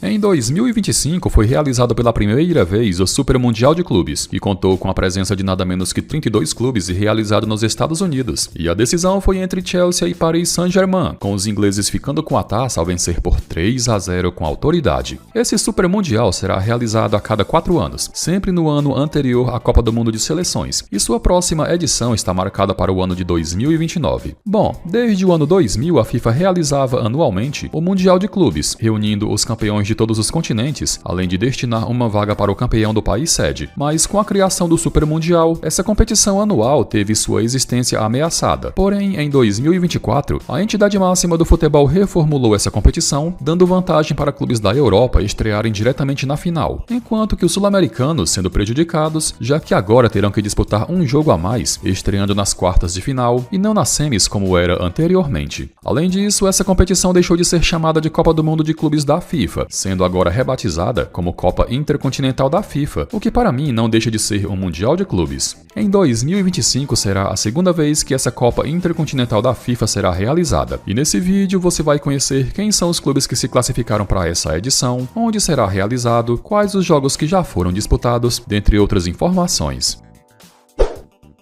Em 2025 foi realizado pela primeira vez o Super Mundial de Clubes, que contou com a presença de nada menos que 32 clubes e realizado nos Estados Unidos. E a decisão foi entre Chelsea e Paris Saint-Germain, com os ingleses ficando com a taça ao vencer por 3-0 com autoridade. Esse Super Mundial será realizado a cada 4 anos, sempre no ano anterior à Copa do Mundo de Seleções, e sua próxima edição está marcada para o ano de 2029. Bom, desde o ano 2000 a FIFA realizava anualmente o Mundial de Clubes, reunindo os campeões de todos os continentes, além de destinar uma vaga para o campeão do país sede. Mas com a criação do Super Mundial, essa competição anual teve sua existência ameaçada. Porém, em 2024, a entidade máxima do futebol reformulou essa competição, dando vantagem para clubes da Europa estrearem diretamente na final, enquanto que os sul-americanos sendo prejudicados, já que agora terão que disputar um jogo a mais, estreando nas quartas de final e não nas semis como era anteriormente. Além disso, essa competição deixou de ser chamada de Copa do Mundo de Clubes da FIFA, sendo agora rebatizada como Copa Intercontinental da FIFA, o que para mim não deixa de ser um Mundial de Clubes. Em 2025 será a segunda vez que essa Copa Intercontinental da FIFA será realizada, e nesse vídeo você vai conhecer quem são os clubes que se classificaram para essa edição, onde será realizado, quais os jogos que já foram disputados, dentre outras informações.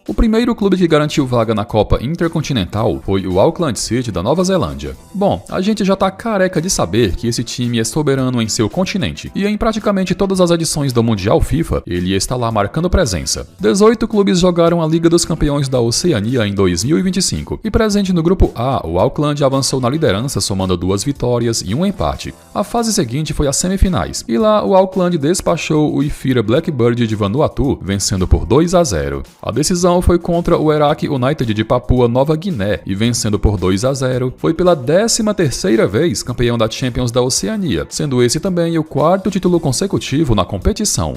O primeiro clube que garantiu vaga na Copa Intercontinental foi o Auckland City da Nova Zelândia. Bom, a gente já tá careca de saber que esse time é soberano em seu continente, e em praticamente todas as edições do Mundial FIFA, ele está lá marcando presença. 18 clubes jogaram a Liga dos Campeões da Oceania em 2025, e presente no grupo A, o Auckland avançou na liderança somando 2 vitórias e um empate. A fase seguinte foi as semifinais, e lá o Auckland despachou o Ifira Blackbird de Vanuatu, vencendo por 2-0. A decisão foi contra o Eraki United de Papua Nova Guiné e vencendo por 2-0, foi pela 13ª vez campeão da Champions da Oceania, sendo esse também o 4º título consecutivo na competição.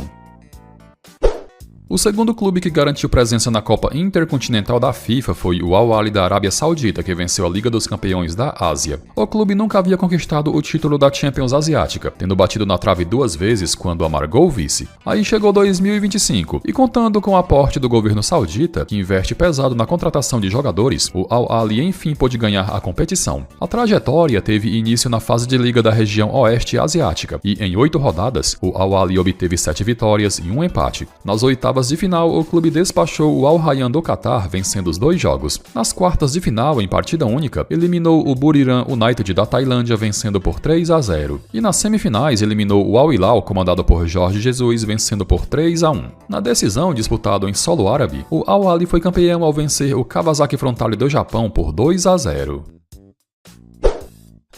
O segundo clube que garantiu presença na Copa Intercontinental da FIFA foi o Al Ahly da Arábia Saudita, que venceu a Liga dos Campeões da Ásia. O clube nunca havia conquistado o título da Champions Asiática, tendo batido na trave 2 vezes quando amargou o vice. Aí chegou 2025, e contando com o aporte do governo saudita, que investe pesado na contratação de jogadores, o Al Ahly enfim pôde ganhar a competição. A trajetória teve início na fase de liga da região Oeste Asiática, e em 8 rodadas, o Al Ahly obteve 7 vitórias e um empate. Nas oitavas de final, o clube despachou o Al Rayyan do Catar, vencendo os 2 jogos. Nas quartas de final, em partida única, eliminou o Buriram United da Tailândia, vencendo por 3-0. E nas semifinais, eliminou o Al Hilal, comandado por Jorge Jesus, vencendo por 3-1. Na decisão, disputado em solo árabe, o Al Ahly foi campeão ao vencer o Kawasaki Frontale do Japão por 2-0.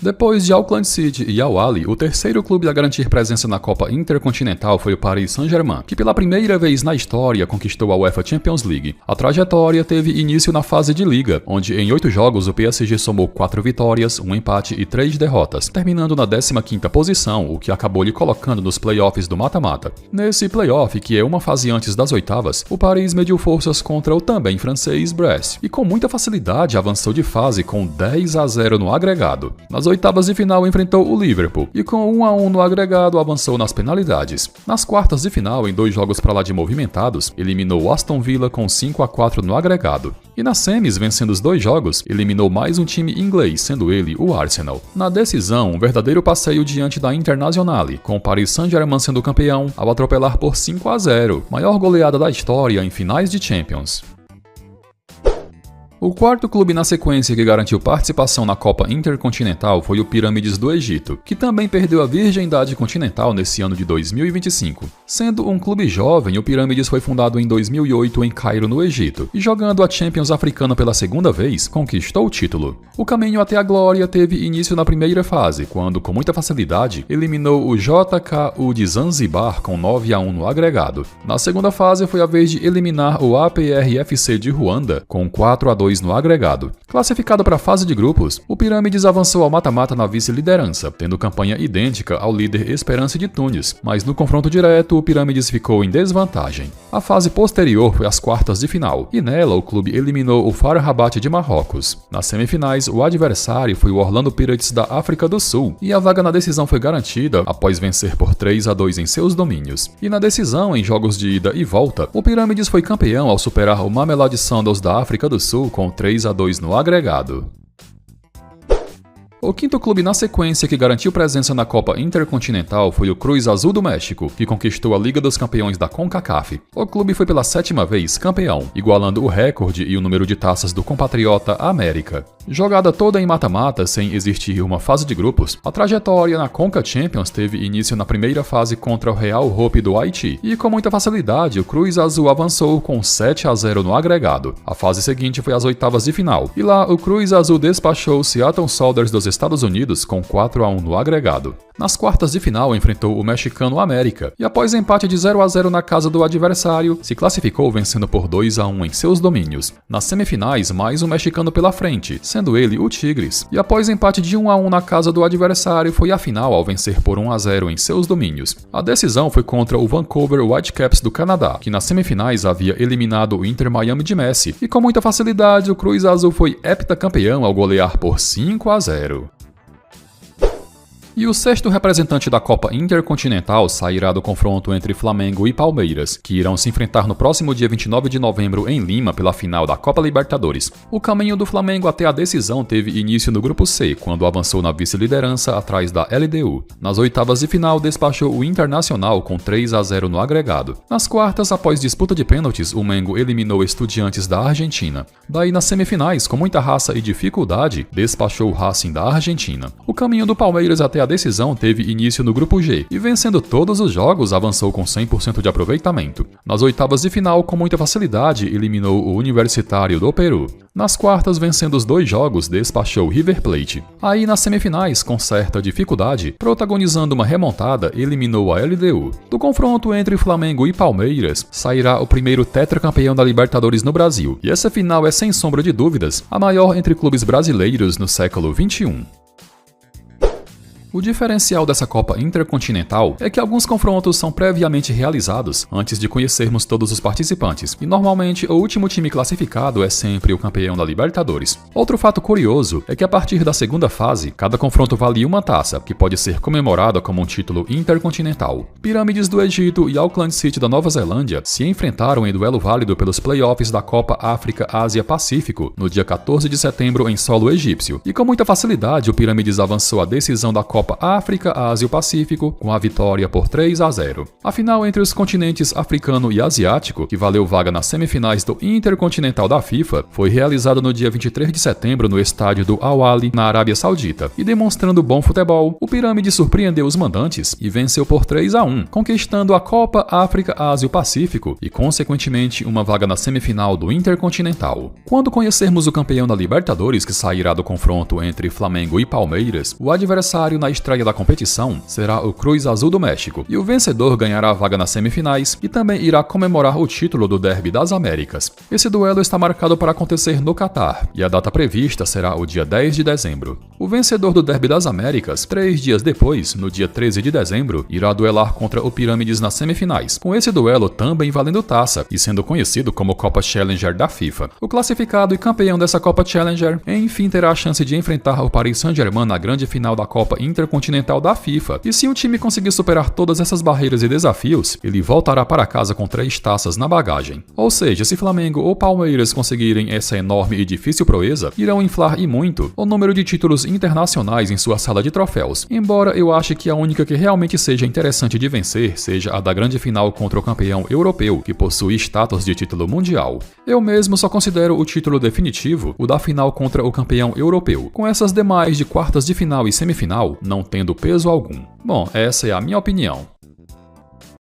Depois de Auckland City e Al Ahly, o terceiro clube a garantir presença na Copa Intercontinental foi o Paris Saint-Germain, que pela primeira vez na história conquistou a UEFA Champions League. A trajetória teve início na fase de liga, onde em 8 jogos o PSG somou 4 vitórias, um empate e 3 derrotas, terminando na 15ª posição, o que acabou lhe colocando nos playoffs do mata-mata. Nesse playoff, que é uma fase antes das oitavas, o Paris mediu forças contra o também francês Brest, e com muita facilidade avançou de fase com 10-0 no agregado. Nas oitavas de final enfrentou o Liverpool e com 1-1 no agregado avançou nas penalidades. Nas quartas de final, em 2 jogos pra lá de movimentados, eliminou o Aston Villa com 5-4 no agregado. E nas semis, vencendo os 2 jogos, eliminou mais um time inglês, sendo ele o Arsenal. Na decisão, um verdadeiro passeio diante da Internazionale, com o Paris Saint-Germain sendo campeão ao atropelar por 5-0, maior goleada da história em finais de Champions. O quarto clube na sequência que garantiu participação na Copa Intercontinental foi o Pirâmides do Egito, que também perdeu a virgindade continental nesse ano de 2025. Sendo um clube jovem, o Pirâmides foi fundado em 2008 em Cairo, no Egito, e jogando a Champions Africana pela segunda vez, conquistou o título. O caminho até a glória teve início na primeira fase, quando, com muita facilidade, eliminou o JKU de Zanzibar com 9-1 no agregado. Na segunda fase foi a vez de eliminar o APRFC de Ruanda com 4-2 no agregado. Classificado para a fase de grupos, o Pirâmides avançou ao mata-mata na vice-liderança, tendo campanha idêntica ao líder Esperance de Tunis, mas no confronto direto o Pirâmides ficou em desvantagem. A fase posterior foi as quartas de final, e nela o clube eliminou o FAR Rabat de Marrocos. Nas semifinais, o adversário foi o Orlando Pirates da África do Sul, e a vaga na decisão foi garantida após vencer por 3-2 em seus domínios. E na decisão, em jogos de ida e volta, o Pirâmides foi campeão ao superar o Mamelodi Sundowns da África do Sul com 3-2 no agregado. O quinto clube na sequência que garantiu presença na Copa Intercontinental foi o Cruz Azul do México, que conquistou a Liga dos Campeões da CONCACAF. O clube foi pela 7ª vez campeão, igualando o recorde e o número de taças do compatriota América. Jogada toda em mata-mata, sem existir uma fase de grupos, a trajetória na Conca Champions teve início na primeira fase contra o Real Hope do Haiti, e com muita facilidade o Cruz Azul avançou com 7-0 no agregado. A fase seguinte foi as oitavas de final, e lá o Cruz Azul despachou o Seattle Sounders dos Estados Unidos com 4-1 no agregado. Nas quartas de final enfrentou o mexicano América, e após empate de 0-0 na casa do adversário, se classificou vencendo por 2-1 em seus domínios. Nas semifinais, mais um mexicano pela frente, sendo ele o Tigres, e após empate de 1-1 na casa do adversário, foi à final ao vencer por 1-0 em seus domínios. A decisão foi contra o Vancouver Whitecaps do Canadá, que nas semifinais havia eliminado o Inter Miami de Messi, e com muita facilidade o Cruz Azul foi heptacampeão ao golear por 5-0. E o sexto representante da Copa Intercontinental sairá do confronto entre Flamengo e Palmeiras, que irão se enfrentar no próximo dia 29 de novembro em Lima pela final da Copa Libertadores. O caminho do Flamengo até a decisão teve início no grupo C, quando avançou na vice-liderança atrás da LDU. Nas oitavas de final, despachou o Internacional com 3-0 no agregado. Nas quartas, após disputa de pênaltis, o Mengo eliminou Estudiantes da Argentina. Daí, nas semifinais, com muita raça e dificuldade, despachou o Racing da Argentina. O caminho do Palmeiras até a decisão teve início no grupo G, e vencendo todos os jogos, avançou com 100% de aproveitamento. Nas oitavas de final, com muita facilidade, eliminou o Universitário do Peru. Nas quartas, vencendo os 2 jogos, despachou o River Plate. Aí, nas semifinais, com certa dificuldade, protagonizando uma remontada, eliminou a LDU. Do confronto entre Flamengo e Palmeiras, sairá o primeiro tetracampeão da Libertadores no Brasil, e essa final é, sem sombra de dúvidas, a maior entre clubes brasileiros no século XXI. O diferencial dessa Copa Intercontinental é que alguns confrontos são previamente realizados antes de conhecermos todos os participantes, e normalmente o último time classificado é sempre o campeão da Libertadores. Outro fato curioso é que a partir da segunda fase, cada confronto vale uma taça, que pode ser comemorada como um título intercontinental. Pirâmides do Egito e Auckland City da Nova Zelândia se enfrentaram em duelo válido pelos playoffs da Copa África Ásia Pacífico no dia 14 de setembro em solo egípcio, e com muita facilidade o Pirâmides avançou à decisão da Copa África, Ásia e Pacífico, com a vitória por 3-0. A final entre os continentes africano e asiático, que valeu vaga nas semifinais do Intercontinental da FIFA, foi realizada no dia 23 de setembro no estádio do Al Ahly, na Arábia Saudita, e demonstrando bom futebol, o Pirâmide surpreendeu os mandantes e venceu por 3-1, conquistando a Copa África, Ásia e Pacífico e, consequentemente, uma vaga na semifinal do Intercontinental. Quando conhecermos o campeão da Libertadores, que sairá do confronto entre Flamengo e Palmeiras, o adversário na estreia da competição será o Cruz Azul do México, e o vencedor ganhará a vaga nas semifinais e também irá comemorar o título do Derby das Américas. Esse duelo está marcado para acontecer no Catar, e a data prevista será o dia 10 de dezembro. O vencedor do Derby das Américas, 3 dias depois, no dia 13 de dezembro, irá duelar contra o Pirâmides nas semifinais, com esse duelo também valendo taça e sendo conhecido como Copa Challenger da FIFA. O classificado e campeão dessa Copa Challenger, enfim, terá a chance de enfrentar o Paris Saint-Germain na grande final da Copa Intercontinental da FIFA, e se um time conseguir superar todas essas barreiras e desafios, ele voltará para casa com 3 taças na bagagem. Ou seja, se Flamengo ou Palmeiras conseguirem essa enorme e difícil proeza, irão inflar e muito o número de títulos internacionais em sua sala de troféus, embora eu ache que a única que realmente seja interessante de vencer seja a da grande final contra o campeão europeu, que possui status de título mundial. Eu mesmo só considero o título definitivo o da final contra o campeão europeu, com essas demais de quartas de final e semifinal não tendo peso algum. Bom, essa é a minha opinião.